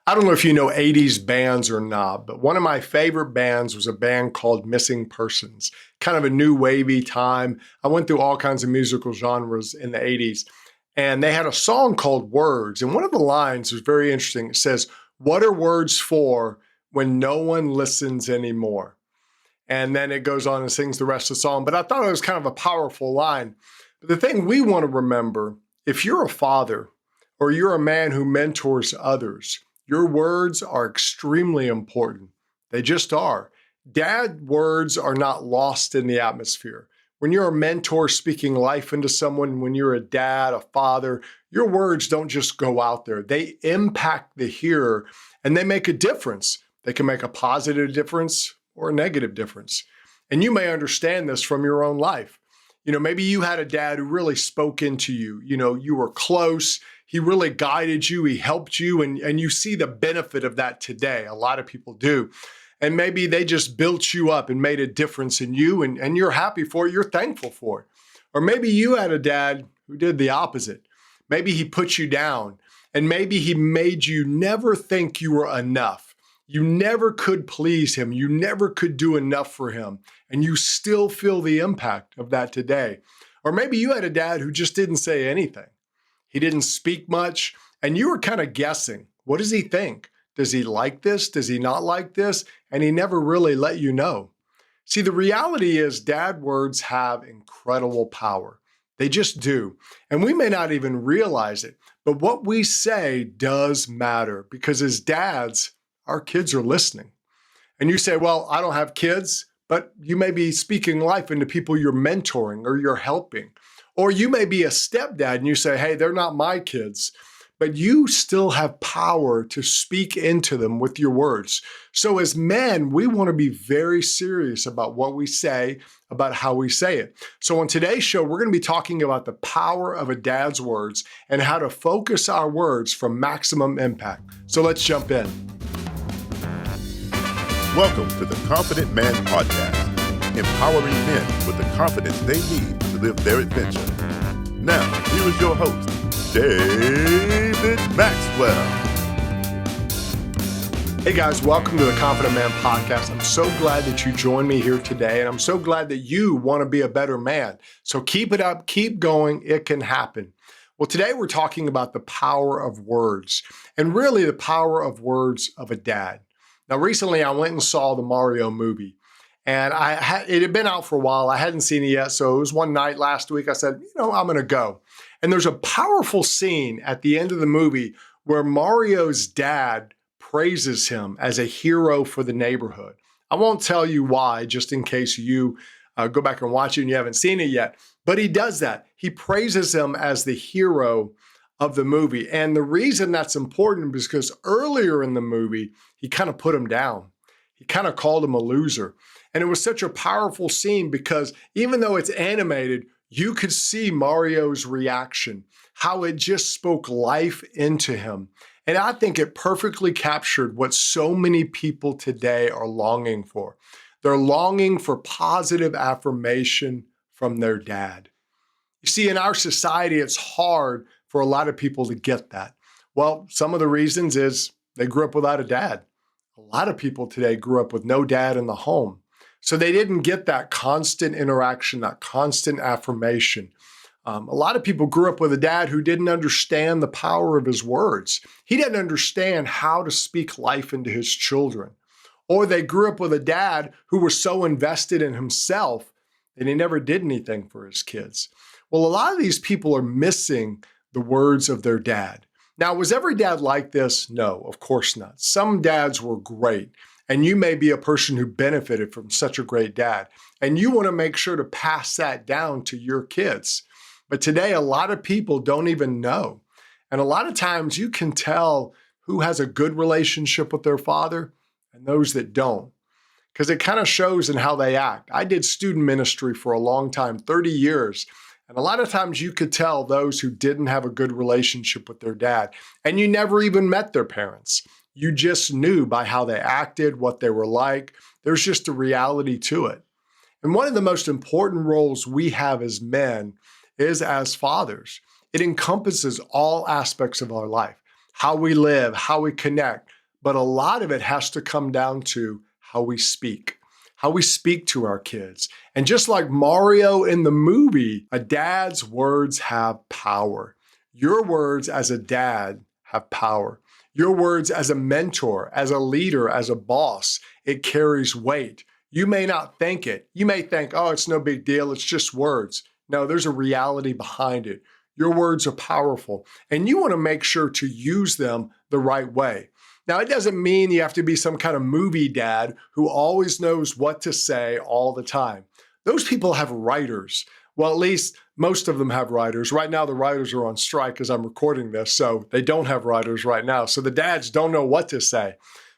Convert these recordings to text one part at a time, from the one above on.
I don't know if you know 80s bands or not, but one of my favorite bands was a band called Missing Persons, kind of a new wavy time. I went through all kinds of musical genres in the 80s, and they had a song called Words. And one of the lines was very interesting. It says, "What are words for when no one listens anymore?" And then it goes on and sings the rest of the song. But I thought it was kind of a powerful line. But the thing we want to remember, if you're a father or you're a man who mentors others, your words are extremely important. They just are. Dad words are not lost in the atmosphere. When you're a mentor speaking life into someone, when you're a dad, a father, your words don't just go out there. They impact the hearer and they make a difference. They can make a positive difference or a negative difference. And you may understand this from your own life. Maybe you had a dad who really spoke into you. You were close. He really guided you. He helped you. And you see the benefit of that today. A lot of people do. And maybe they just built you up and made a difference in you. And you're happy for it. You're thankful for it. Or maybe you had a dad who did the opposite. Maybe he put you down. And maybe he made you never think you were enough. You never could please him. You never could do enough for him. And you still feel the impact of that today. Or maybe you had a dad who just didn't say anything. He didn't speak much. And you were kind of guessing. What does he think? Does he like this? Does he not like this? And he never really let you know. See, the reality is dad words have incredible power. They just do. And we may not even realize it. But what we say does matter because as dads, our kids are listening. And you say, well, I don't have kids, but you may be speaking life into people you're mentoring or you're helping. Or you may be a stepdad and you say, hey, they're not my kids, but you still have power to speak into them with your words. So as men, we want to be very serious about what we say, about how we say it. So on today's show, we're going to be talking about the power of a dad's words and how to focus our words for maximum impact. So let's jump in. Welcome to the Confident Man Podcast, empowering men with the confidence they need to live their adventure. Now, here is your host, David Maxwell. Hey guys, welcome to the Confident Man Podcast. I'm so glad that you joined me here today, and I'm so glad that you want to be a better man. So keep it up, keep going, it can happen. Well, today we're talking about the power of words, and really the power of words of a dad. Now, recently I went and saw the Mario movie, and it had been out for a while. I hadn't seen it yet, so it was one night last week. I said, I'm going to go. And there's a powerful scene at the end of the movie where Mario's dad praises him as a hero for the neighborhood. I won't tell you why, just in case you go back and watch it and you haven't seen it yet, but he does that. He praises him as the hero of the movie. And the reason that's important is because earlier in the movie, he kind of put him down. He kind of called him a loser. And it was such a powerful scene because even though it's animated, you could see Mario's reaction, how it just spoke life into him. And I think it perfectly captured what so many people today are longing for. They're longing for positive affirmation from their dad. You see, in our society, it's hard for a lot of people to get that. Well, some of the reasons is they grew up without a dad. A lot of people today grew up with no dad in the home. So they didn't get that constant interaction, that constant affirmation. A lot of people grew up with a dad who didn't understand the power of his words. He didn't understand how to speak life into his children. Or they grew up with a dad who was so invested in himself that he never did anything for his kids. Well, a lot of these people are missing the words of their dad. Now, was every dad like this? No, of course not. Some dads were great, and you may be a person who benefited from such a great dad, and you want to make sure to pass that down to your kids. But today, a lot of people don't even know. And a lot of times you can tell who has a good relationship with their father and those that don't, because it kind of shows in how they act. I did student ministry for a long time, 30 years. And a lot of times you could tell those who didn't have a good relationship with their dad, and you never even met their parents. You just knew by how they acted, what they were like. There's just a reality to it. And one of the most important roles we have as men is as fathers. It encompasses all aspects of our life, how we live, how we connect, but a lot of it has to come down to how we speak to our kids. And just like Mario in the movie, a dad's words have power. Your words as a dad have power. Your words as a mentor, as a leader, as a boss, it carries weight. You may not think it. You may think, oh, it's no big deal. It's just words. No, there's a reality behind it. Your words are powerful, and you want to make sure to use them the right way. Now, it doesn't mean you have to be some kind of movie dad who always knows what to say all the time. Those people have writers. Well, at least most of them have writers. Right now, the writers are on strike as I'm recording this, so they don't have writers right now. So the dads don't know what to say.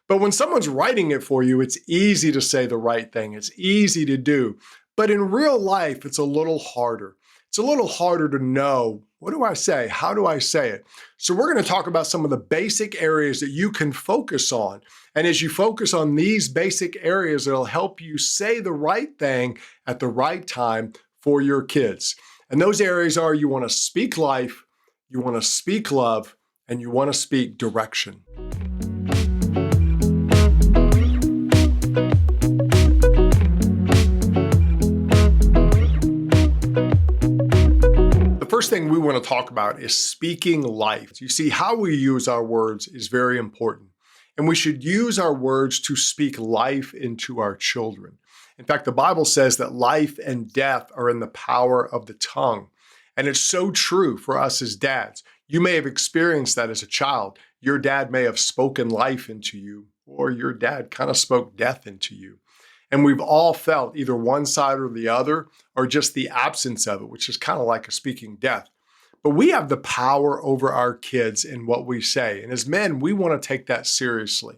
But when someone's writing it for you, it's easy to say the right thing. It's easy to do. But in real life, it's a little harder. It's a little harder to know, what do I say? How do I say it? So we're going to talk about some of the basic areas that you can focus on. And as you focus on these basic areas, it'll help you say the right thing at the right time for your kids. And those areas are, you want to speak life, you want to speak love, and you want to speak direction. First thing we want to talk about is speaking life. You see, how we use our words is very important. And we should use our words to speak life into our children. In fact, the Bible says that life and death are in the power of the tongue. And it's so true for us as dads. You may have experienced that as a child. Your dad may have spoken life into you, or your dad kind of spoke death into you. And we've all felt either one side or the other, or just the absence of it, which is kind of like a speaking death. But we have the power over our kids in what we say. And as men, we want to take that seriously.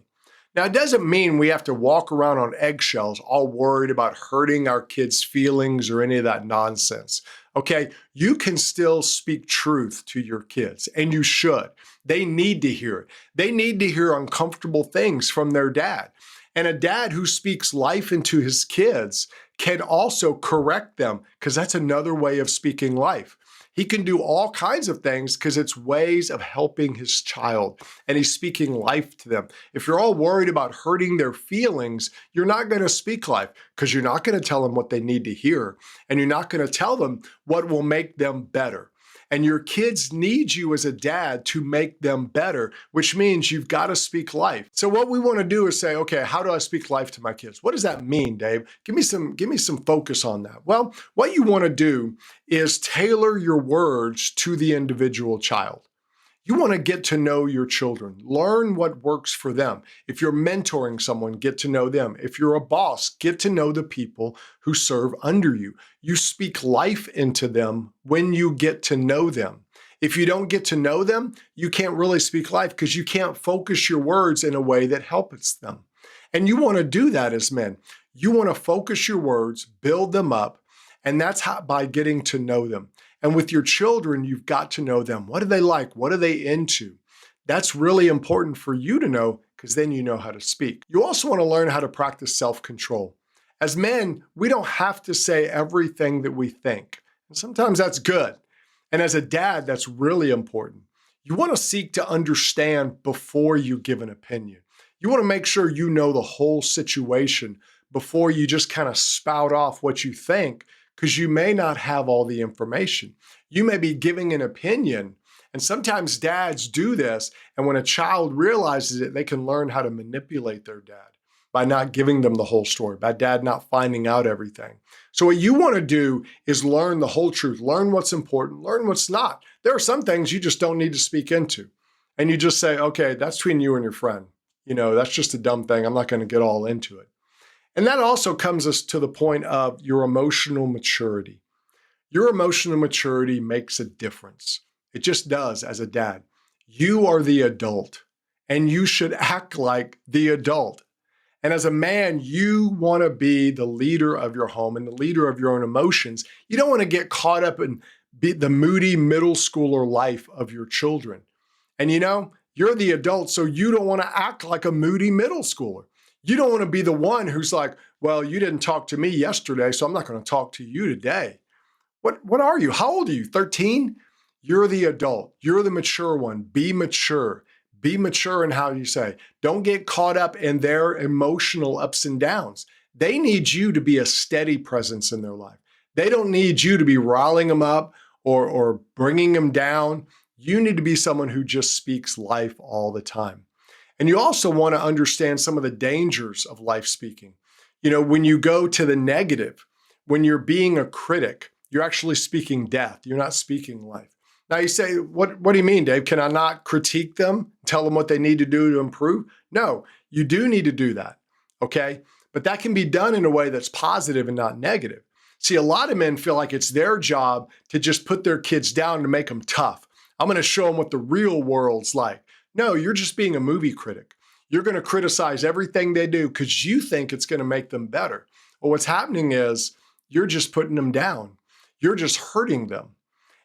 Now, it doesn't mean we have to walk around on eggshells, all worried about hurting our kids' feelings or any of that nonsense. Okay, you can still speak truth to your kids, and you should. They need to hear it. They need to hear uncomfortable things from their dad. And a dad who speaks life into his kids can also correct them, because that's another way of speaking life. He can do all kinds of things because it's ways of helping his child, and he's speaking life to them. If you're all worried about hurting their feelings, you're not going to speak life, because you're not going to tell them what they need to hear, and you're not going to tell them what will make them better. And your kids need you as a dad to make them better, which means you've got to speak life. So what we want to do is say, okay, how do I speak life to my kids? What does that mean, Dave? Give me some focus on that. Well, what you want to do is tailor your words to the individual child. You want to get to know your children. Learn what works for them. If you're mentoring someone, get to know them. If you're a boss, get to know the people who serve under you. You speak life into them when you get to know them. If you don't get to know them, you can't really speak life, because you can't focus your words in a way that helps them. And you want to do that as men. You want to focus your words, build them up, and that's how, by getting to know them. And with your children, you've got to know them. What do they like? What are they into? That's really important for you to know, because then you know how to speak. You also want to learn how to practice self-control. As men, we don't have to say everything that we think. And sometimes that's good. And as a dad, that's really important. You want to seek to understand before you give an opinion. You want to make sure you know the whole situation before you just kind of spout off what you think, because you may not have all the information. You may be giving an opinion, and sometimes dads do this, and when a child realizes it, they can learn how to manipulate their dad by not giving them the whole story, by dad not finding out everything. So what you want to do is learn the whole truth, learn what's important, learn what's not. There are some things you just don't need to speak into, and you just say, okay, that's between you and your friend. You know, that's just a dumb thing. I'm not going to get all into it. And that also comes us to the point of your emotional maturity. Your emotional maturity makes a difference. It just does as a dad. You are the adult, and you should act like the adult. And as a man, you want to be the leader of your home and the leader of your own emotions. You don't want to get caught up in the moody middle schooler life of your children. And you know, you're the adult, so you don't want to act like a moody middle schooler. You don't want to be the one who's like, well, you didn't talk to me yesterday, so I'm not going to talk to you today. What are you? How old are you? 13? You're the adult. You're the mature one. Be mature. Be mature in how you say. Don't get caught up in their emotional ups and downs. They need you to be a steady presence in their life. They don't need you to be riling them up or bringing them down. You need to be someone who just speaks life all the time. And you also want to understand some of the dangers of life speaking. When you go to the negative, when you're being a critic, you're actually speaking death. You're not speaking life. Now you say, what do you mean, Dave? Can I not critique them, tell them what they need to do to improve? No, you do need to do that, okay? But that can be done in a way that's positive and not negative. See, a lot of men feel like it's their job to just put their kids down to make them tough. I'm going to show them what the real world's like. No, you're just being a movie critic. You're going to criticize everything they do because you think it's going to make them better. Well, what's happening is you're just putting them down. You're just hurting them.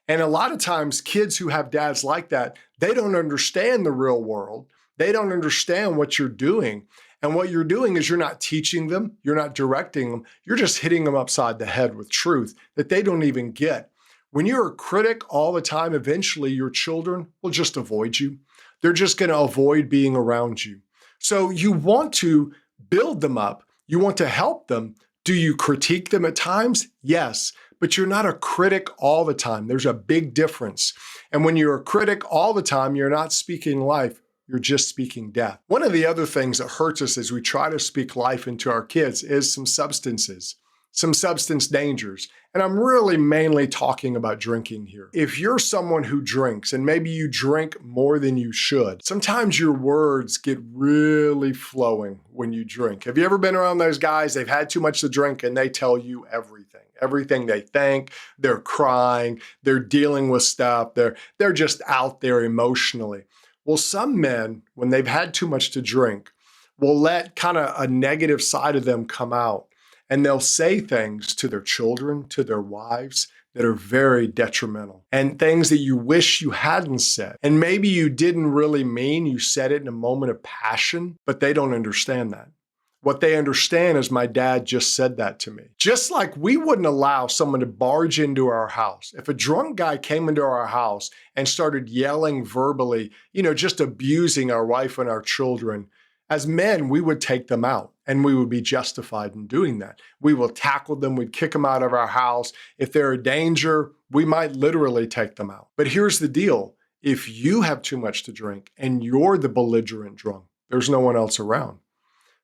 And a lot of times kids who have dads like that, they don't understand the real world. They don't understand what you're doing. And what you're doing is you're not teaching them. You're not directing them. You're just hitting them upside the head with truth that they don't even get. When you're a critic all the time, eventually your children will just avoid you. They're just going to avoid being around you. So you want to build them up. You want to help them. Do you critique them at times? Yes, but you're not a critic all the time. There's a big difference. And when you're a critic all the time, you're not speaking life. You're just speaking death. One of the other things that hurts us as we try to speak life into our kids is some substances, some substance dangers. And I'm really mainly talking about drinking here. If you're someone who drinks, and maybe you drink more than you should, sometimes your words get really flowing when you drink. Have you ever been around those guys? They've had too much to drink and they tell you everything they think. They're crying, they're dealing with stuff, they're just out there emotionally. Well, some men, when they've had too much to drink, will let kind of a negative side of them come out. And they'll say things to their children, to their wives that are very detrimental and things that you wish you hadn't said. And maybe you didn't really mean you said it in a moment of passion, but they don't understand that. What they understand is my dad just said that to me. Just like we wouldn't allow someone to barge into our house. If a drunk guy came into our house and started yelling verbally, just abusing our wife and our children, as men, we would take them out and we would be justified in doing that. We will tackle them. We'd kick them out of our house. If they're a danger, we might literally take them out. But here's the deal. If you have too much to drink and you're the belligerent drunk, there's no one else around.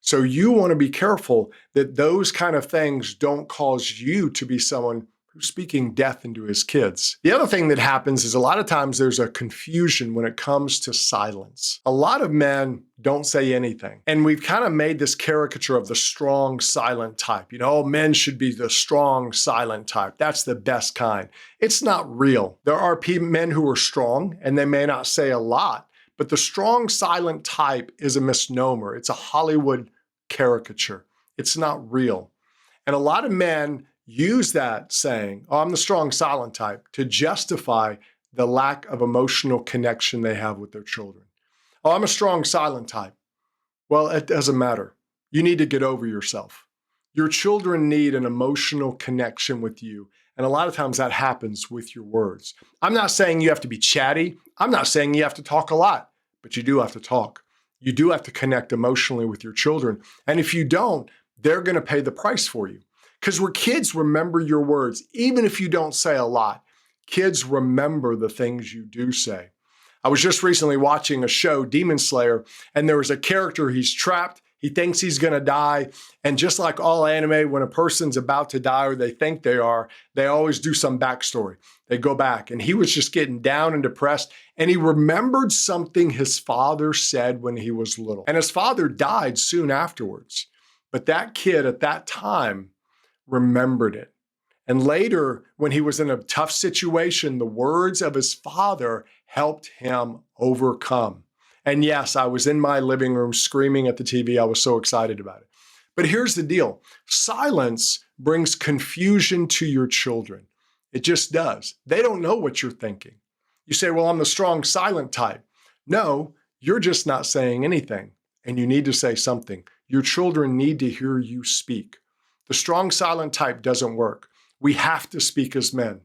So you want to be careful that those kind of things don't cause you to be someone who's speaking death into his kids. The other thing that happens is a lot of times there's a confusion when it comes to silence. A lot of men don't say anything. And we've kind of made this caricature of the strong, silent type. Men should be the strong, silent type. That's the best kind. It's not real. There are men who are strong and they may not say a lot, but the strong, silent type is a misnomer. It's a Hollywood caricature. It's not real. And a lot of men use that saying, I'm the strong, silent type, to justify the lack of emotional connection they have with their children. I'm a strong, silent type. Well, it doesn't matter. You need to get over yourself. Your children need an emotional connection with you. And a lot of times that happens with your words. I'm not saying you have to be chatty. I'm not saying you have to talk a lot, but you do have to talk. You do have to connect emotionally with your children. And if you don't, they're going to pay the price for you. Because where kids remember your words, even if you don't say a lot, kids remember the things you do say. I was just recently watching a show, Demon Slayer, and there was a character, he's trapped, he thinks he's going to die. And just like all anime, when a person's about to die or they think they are, they always do some backstory. They go back. And he was just getting down and depressed. And he remembered something his father said when he was little. And his father died soon afterwards. But that kid at that time remembered it. And later, when he was in a tough situation, the words of his father helped him overcome. And yes, I was in my living room screaming at the TV. I was so excited about it. But here's the deal. Silence brings confusion to your children. It just does. They don't know what you're thinking. You say, well, I'm the strong, silent type. No, you're just not saying anything. And you need to say something. Your children need to hear you speak. The strong, silent type doesn't work. We have to speak as men.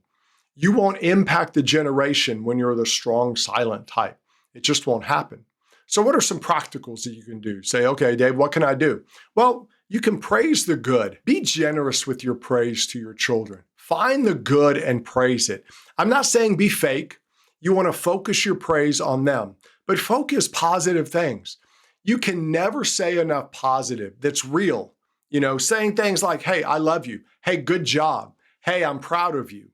You won't impact the generation when you're the strong, silent type. It just won't happen. So what are some practicals that you can do? Say, okay, Dave, what can I do? Well, you can praise the good. Be generous with your praise to your children. Find the good and praise it. I'm not saying be fake. You want to focus your praise on them, but focus positive things. You can never say enough positive that's real. Saying things like, hey, I love you. Hey, good job. Hey, I'm proud of you.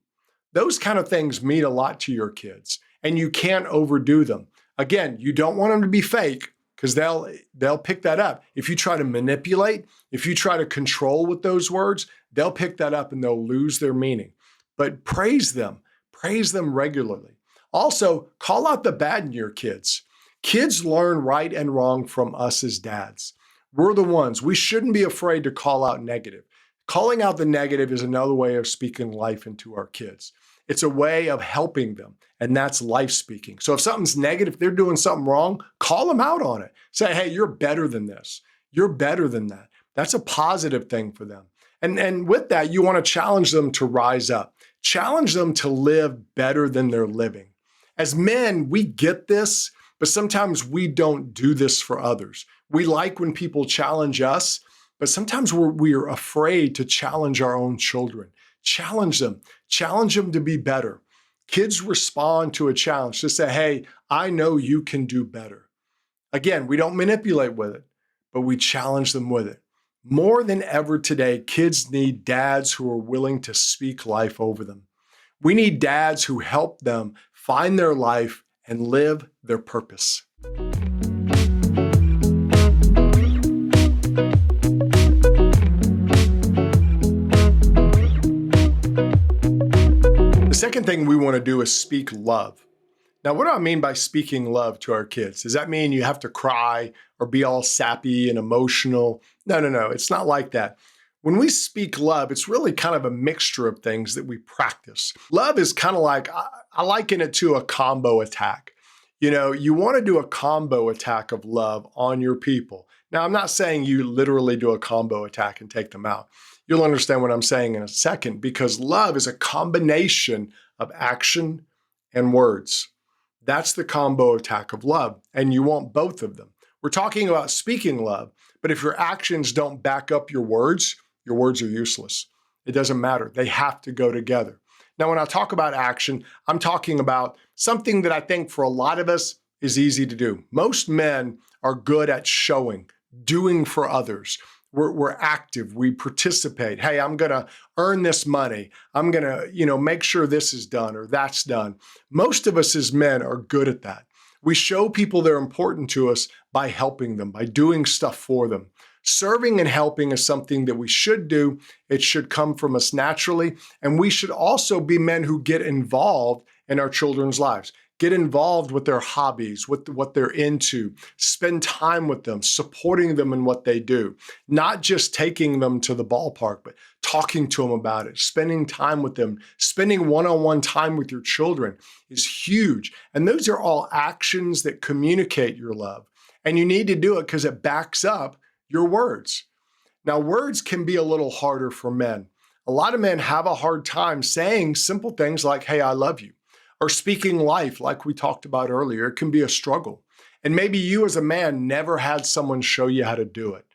Those kind of things mean a lot to your kids, and you can't overdo them. Again, you don't want them to be fake because they'll pick that up. If you try to manipulate, if you try to control with those words, they'll pick that up and they'll lose their meaning. But praise them regularly. Also, call out the bad in your kids. Kids learn right and wrong from us as dads. We're the ones. We shouldn't be afraid to call out negative. Calling out the negative is another way of speaking life into our kids. It's a way of helping them, and that's life speaking. So if something's negative, if they're doing something wrong, call them out on it. Say, hey, you're better than this. You're better than that. That's a positive thing for them. And with that, you want to challenge them to rise up. Challenge them to live better than they're living. As men, we get this, but sometimes we don't do this for others. We like when people challenge us, but sometimes we are afraid to challenge our own children. Challenge them to be better. Kids respond to a challenge to say, hey, I know you can do better. Again, we don't manipulate with it, but we challenge them with it. More than ever today, kids need dads who are willing to speak life over them. We need dads who help them find their life and live their purpose. The second thing we want to do is speak love. Now, what do I mean by speaking love to our kids? Does that mean you have to cry or be all sappy and emotional? No. It's not like that. When we speak love, it's really kind of a mixture of things that we practice. Love is kind of like, I liken it to a combo attack. You want to do a combo attack of love on your people. Now, I'm not saying you literally do a combo attack and take them out. You'll understand what I'm saying in a second, because love is a combination of action and words. That's the combo attack of love, and you want both of them. We're talking about speaking love, but if your actions don't back up your words are useless. It doesn't matter. They have to go together. Now, when I talk about action, I'm talking about something that I think for a lot of us is easy to do. Most men are good at doing for others. We're active. We participate. Hey, I'm going to earn this money. I'm going to, make sure this is done or that's done. Most of us as men are good at that. We show people they're important to us by helping them, by doing stuff for them. Serving and helping is something that we should do. It should come from us naturally. And we should also be men who get involved in our children's lives. Get involved with their hobbies, with what they're into, spend time with them, supporting them in what they do, not just taking them to the ballpark, but talking to them about it, spending time with them, spending one-on-one time with your children is huge. And those are all actions that communicate your love. And you need to do it because it backs up your words. Now, words can be a little harder for men. A lot of men have a hard time saying simple things like, hey, I love you. Or speaking life, like we talked about earlier, it can be a struggle. And maybe you as a man never had someone show you how to do it.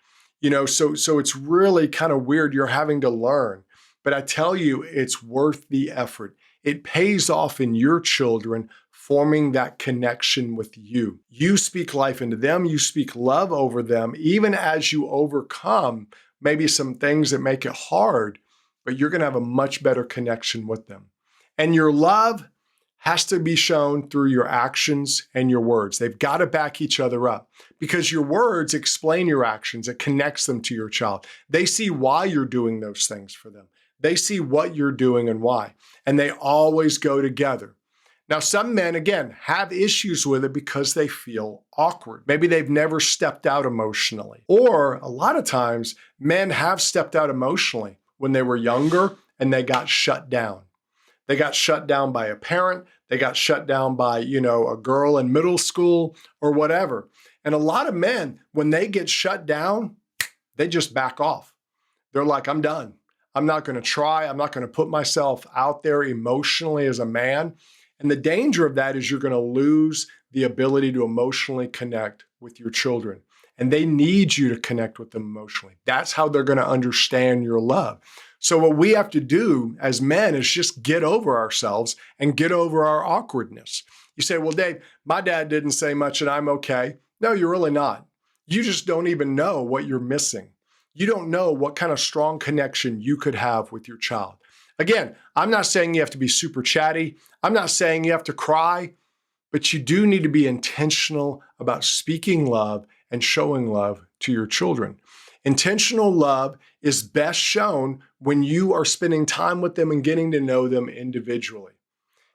So it's really kind of weird. You're having to learn. But I tell you, it's worth the effort. It pays off in your children forming that connection with you. You speak life into them. You speak love over them, even as you overcome maybe some things that make it hard, but you're going to have a much better connection with them. And your love has to be shown through your actions and your words. They've got to back each other up because your words explain your actions. It connects them to your child. They see why you're doing those things for them. They see what you're doing and why, and they always go together. Now, some men, again, have issues with it because they feel awkward. Maybe they've never stepped out emotionally. Or a lot of times, men have stepped out emotionally when they were younger and they got shut down. They got shut down by a parent. They got shut down by, a girl in middle school or whatever. And a lot of men, when they get shut down, they just back off. They're like, I'm done. I'm not going to try. I'm not going to put myself out there emotionally as a man. And the danger of that is you're going to lose the ability to emotionally connect with your children. And they need you to connect with them emotionally. That's how they're going to understand your love. So what we have to do as men is just get over ourselves and get over our awkwardness. You say, well, Dave, my dad didn't say much and I'm okay. No, you're really not. You just don't even know what you're missing. You don't know what kind of strong connection you could have with your child. Again, I'm not saying you have to be super chatty. I'm not saying you have to cry, but you do need to be intentional about speaking love and showing love to your children. Intentional love is best shown when you are spending time with them and getting to know them individually.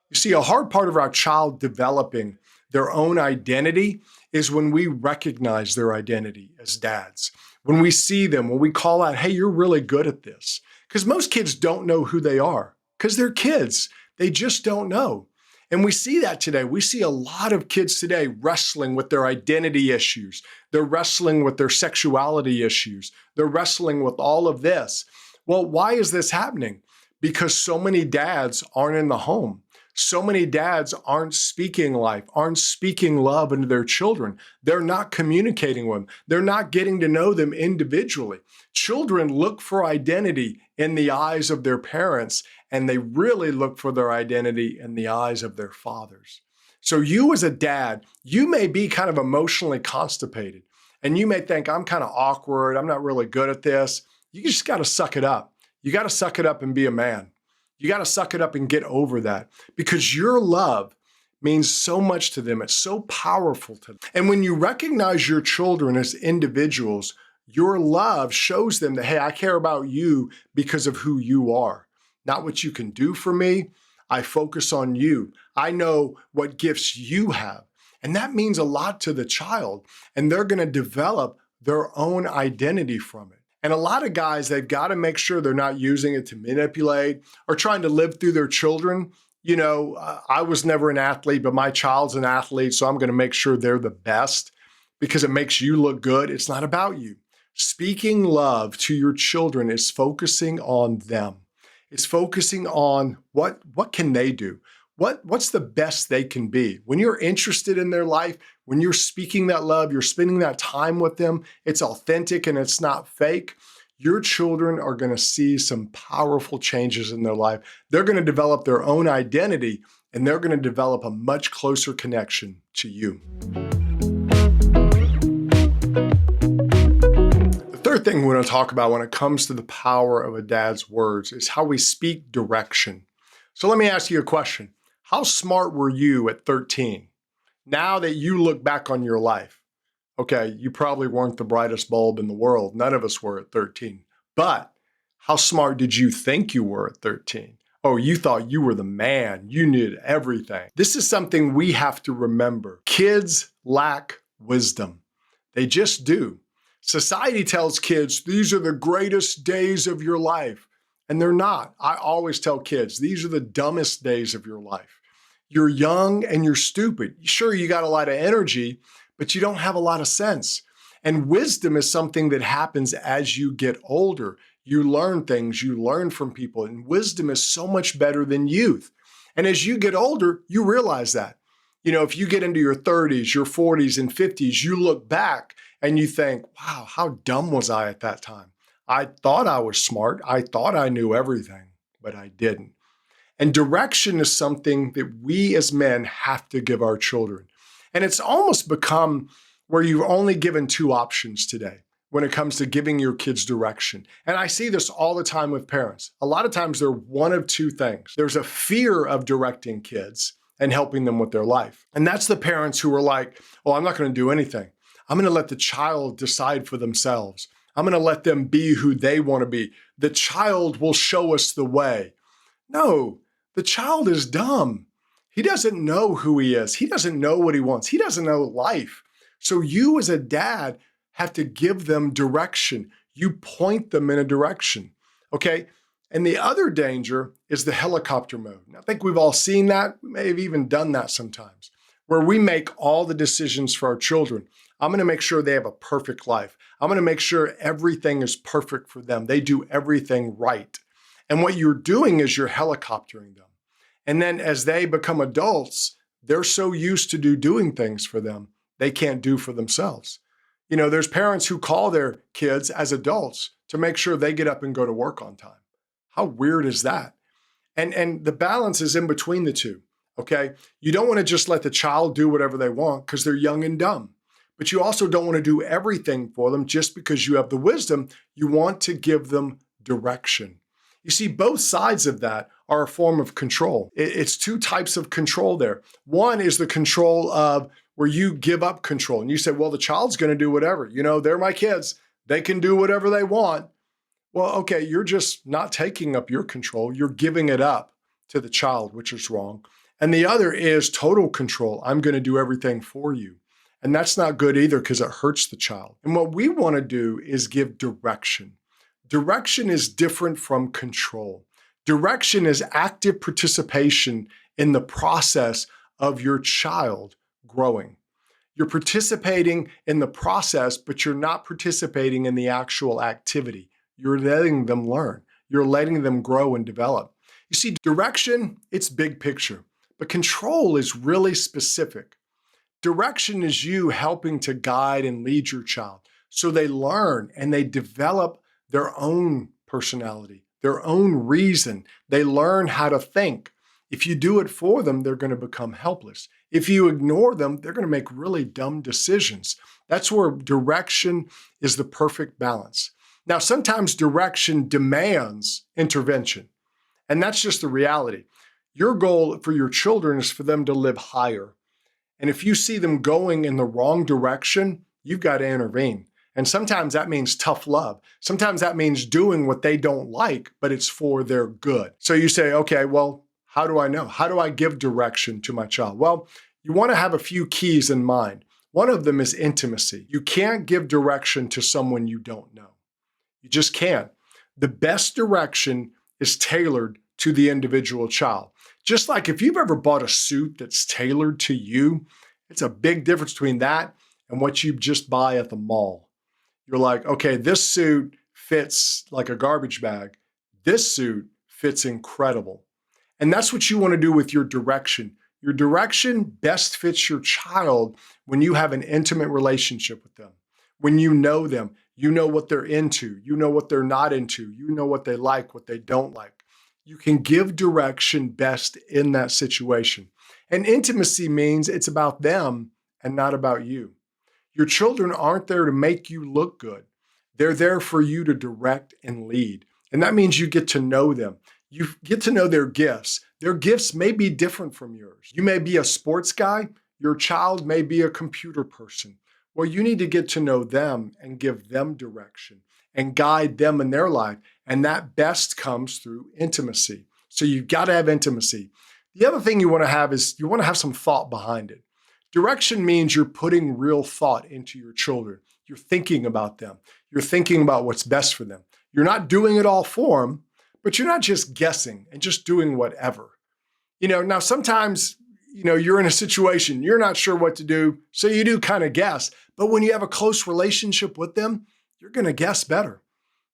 You see, a hard part of our child developing their own identity is when we recognize their identity as dads. When we see them, when we call out, hey, you're really good at this. Because most kids don't know who they are because they're kids. They just don't know. And we see that today. We see a lot of kids today wrestling with their identity issues. They're wrestling with their sexuality issues. They're wrestling with all of this. Well, why is this happening? Because so many dads aren't in the home. So many dads aren't speaking life, aren't speaking love into their children. They're not communicating with them. They're not getting to know them individually. Children look for identity in the eyes of their parents, and they really look for their identity in the eyes of their fathers. So you as a dad, you may be kind of emotionally constipated, and you may think, I'm kind of awkward. I'm not really good at this. You just got to suck it up. You got to suck it up and be a man. You got to suck it up and get over that because your love means so much to them. It's so powerful to them. And when you recognize your children as individuals, your love shows them that, hey, I care about you because of who you are, not what you can do for me. I focus on you. I know what gifts you have. And that means a lot to the child. And they're going to develop their own identity from it. And a lot of guys, they've got to make sure they're not using it to manipulate or trying to live through their children. You know, I was never an athlete, but my child's an athlete, so I'm going to make sure they're the best because it makes you look good. It's not about you. Speaking love to your children is focusing on them. It's focusing on what can they do? What's the best they can be? When you're interested in their life, when you're speaking that love, you're spending that time with them, it's authentic and it's not fake. Your children are going to see some powerful changes in their life. They're going to develop their own identity and they're going to develop a much closer connection to you. The third thing we're going to talk about when it comes to the power of a dad's words is how we speak direction. So let me ask you a question. How smart were you at 13? Now that you look back on your life, okay, you probably weren't the brightest bulb in the world. None of us were at 13. But how smart did you think you were at 13? Oh, you thought you were the man. You knew everything. This is something we have to remember. Kids lack wisdom. They just do. Society tells kids, these are the greatest days of your life. And they're not. I always tell kids, these are the dumbest days of your life. You're young and you're stupid. Sure, you got a lot of energy, but you don't have a lot of sense. And wisdom is something that happens as you get older. You learn things, you learn from people, and wisdom is so much better than youth. And as you get older, you realize that. You know, if you get into your 30s, your 40s, and 50s, you look back and you think, wow, how dumb was I at that time? I thought I was smart. I thought I knew everything, but I didn't. And direction is something that we as men have to give our children. And it's almost become where you've only given two options today when it comes to giving your kids direction. And I see this all the time with parents. A lot of times they're one of two things. There's a fear of directing kids and helping them with their life. And that's the parents who are like, oh, I'm not going to do anything. I'm going to let the child decide for themselves. I'm going to let them be who they want to be. The child will show us the way. No, the child is dumb. He doesn't know who he is. He doesn't know what he wants. He doesn't know life. So you as a dad have to give them direction. You point them in a direction, okay? And the other danger is the helicopter mode. And I think we've all seen that. We may have even done that sometimes, where we make all the decisions for our children. I'm going to make sure they have a perfect life. I'm going to make sure everything is perfect for them. They do everything right. And what you're doing is you're helicoptering them. And then as they become adults, They're so used to doing things for them, they can't do for themselves. There's parents who call their kids as adults to make sure they get up and go to work on time. How weird is that? And the balance is in between the two, okay? You don't want to just let the child do whatever they want because they're young and dumb. But you also don't want to do everything for them just because you have the wisdom. You want to give them direction. You see, both sides of that are a form of control. It's two types of control there. One is the control of where you give up control and you say, well, the child's going to do whatever. They're my kids. They can do whatever they want. Well, okay, you're just not taking up your control. You're giving it up to the child, which is wrong. And the other is total control. I'm going to do everything for you. And that's not good either because it hurts the child. And what we want to do is give direction. Direction is different from control. Direction is active participation in the process of your child growing. You're participating in the process, but you're not participating in the actual activity. You're letting them learn. You're letting them grow and develop. You see, direction, it's big picture, but control is really specific. Direction is you helping to guide and lead your child so they learn and they develop their own personality, their own reason. They learn how to think. If you do it for them, they're going to become helpless. If you ignore them, they're going to make really dumb decisions. That's where direction is the perfect balance. Now, sometimes direction demands intervention, and that's just the reality. Your goal for your children is for them to live higher. And if you see them going in the wrong direction, you've got to intervene. And sometimes that means tough love. Sometimes that means doing what they don't like, but it's for their good. So you say, okay, well, how do I know? How do I give direction to my child? Well, you want to have a few keys in mind. One of them is intimacy. You can't give direction to someone you don't know. You just can't. The best direction is tailored to the individual child. Just like if you've ever bought a suit that's tailored to you, it's a big difference between that and what you just buy at the mall. You're like, okay, this suit fits like a garbage bag. This suit fits incredible. And that's what you want to do with your direction. Your direction best fits your child when you have an intimate relationship with them. When you know them, you know what they're into, you know what they're not into, you know what they like, what they don't like. You can give direction best in that situation. And intimacy means it's about them and not about you. Your children aren't there to make you look good. They're there for you to direct and lead. And that means you get to know them. You get to know their gifts. Their gifts may be different from yours. You may be a sports guy. Your child may be a computer person. Well, you need to get to know them and give them direction and guide them in their life. And that best comes through intimacy. So you've got to have intimacy. The other thing you want to have is you want to have some thought behind it. Direction means you're putting real thought into your children. You're thinking about them. You're thinking about what's best for them. You're not doing it all for them, but you're not just guessing and just doing whatever. Now sometimes, you're in a situation, you're not sure what to do, so you do kind of guess. But when you have a close relationship with them, you're going to guess better.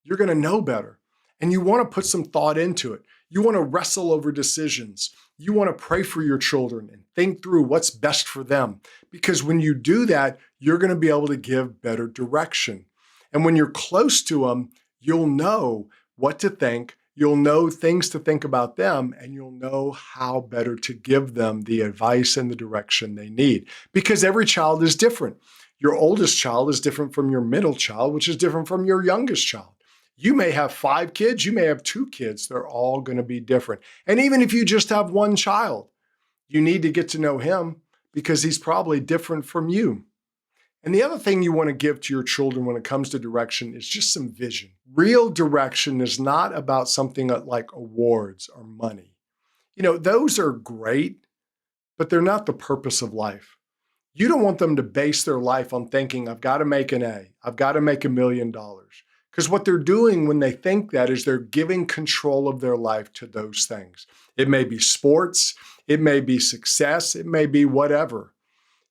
You're going to know better. And you want to put some thought into it. You want to wrestle over decisions. You want to pray for your children and think through what's best for them. Because when you do that, you're going to be able to give better direction. And when you're close to them, you'll know what to think. You'll know things to think about them, and you'll know how better to give them the advice and the direction they need. Because every child is different. Your oldest child is different from your middle child, which is different from your youngest child. You may have 5 kids, you may have 2 kids. They're all going to be different. And even if you just have one child, you need to get to know him because he's probably different from you. And the other thing you want to give to your children when it comes to direction is just some vision. Real direction is not about something like awards or money. Those are great, but they're not the purpose of life. You don't want them to base their life on thinking, I've got to make an A, I've got to make $1 million. Because what they're doing when they think that is they're giving control of their life to those things. It may be sports, it may be success, it may be whatever.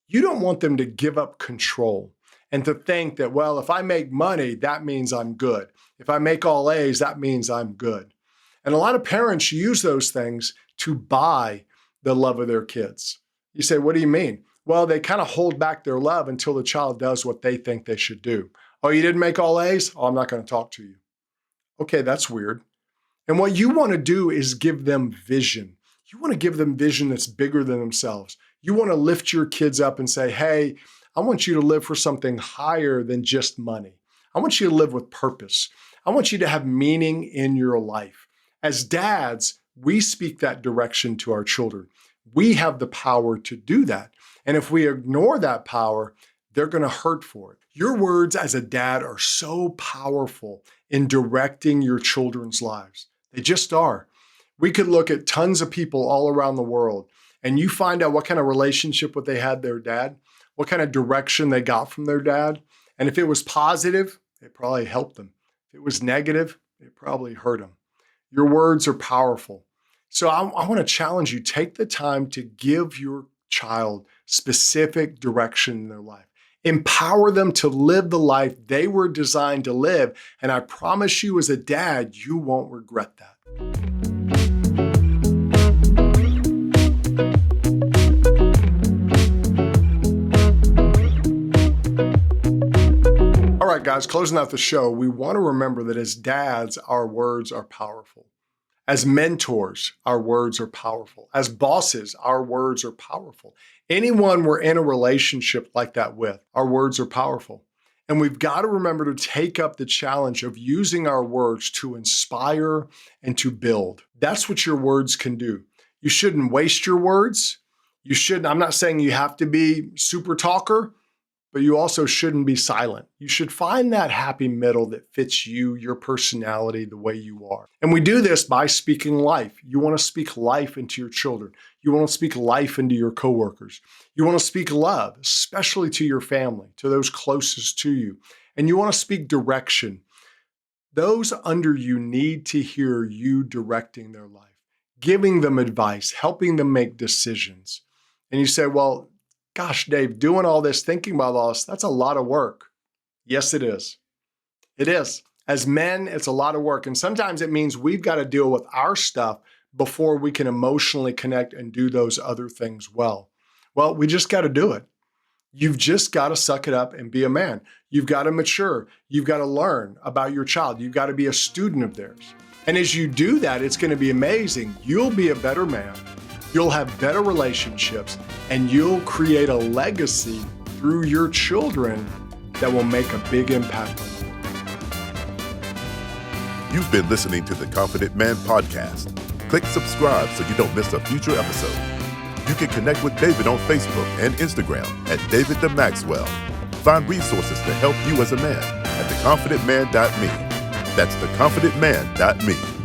You don't want them to give up control and to think that, well, if I make money, that means I'm good. If I make all A's, that means I'm good. And a lot of parents use those things to buy the love of their kids. You say, what do you mean? Well, they kind of hold back their love until the child does what they think they should do. Oh, you didn't make all A's? Oh, I'm not going to talk to you. Okay, that's weird. And what you want to do is give them vision. You want to give them vision that's bigger than themselves. You want to lift your kids up and say, hey, I want you to live for something higher than just money. I want you to live with purpose. I want you to have meaning in your life. As dads, we speak that direction to our children. We have the power to do that. And if we ignore that power, they're going to hurt for it. Your words as a dad are so powerful in directing your children's lives. They just are. We could look at tons of people all around the world, and you find out what kind of relationship what they had their dad, what kind of direction they got from their dad. And if it was positive, it probably helped them. If it was negative, it probably hurt them. Your words are powerful. So I want to challenge you, take the time to give your child specific direction in their life. Empower them to live the life they were designed to live. And I promise you as a dad, you won't regret that. All right, guys, closing out the show, we want to remember that as dads, our words are powerful. As mentors, our words are powerful. As bosses, our words are powerful. Anyone we're in a relationship like that with, our words are powerful. And we've got to remember to take up the challenge of using our words to inspire and to build. That's what your words can do. You shouldn't waste your words. I'm not saying you have to be super talker, but you also shouldn't be silent. You should find that happy middle that fits you, your personality, the way you are. And we do this by speaking life. You want to speak life into your children. You want to speak life into your coworkers. You want to speak love, especially to your family, to those closest to you. And you want to speak direction. Those under you need to hear you directing their life, giving them advice, helping them make decisions. And you say, well, gosh, Dave, doing all this, thinking about all this, that's a lot of work. Yes, it is. It is. As men, it's a lot of work. And sometimes it means we've got to deal with our stuff before we can emotionally connect and do those other things well. Well, we just got to do it. You've just got to suck it up and be a man. You've got to mature. You've got to learn about your child. You've got to be a student of theirs. And as you do that, it's going to be amazing. You'll be a better man. You'll have better relationships, and you'll create a legacy through your children that will make a big impact on you. You've been listening to the Confident Man Podcast. Click subscribe so you don't miss a future episode. You can connect with David on Facebook and Instagram at David the Maxwell. Find resources to help you as a man at theconfidentman.me. That's theconfidentman.me.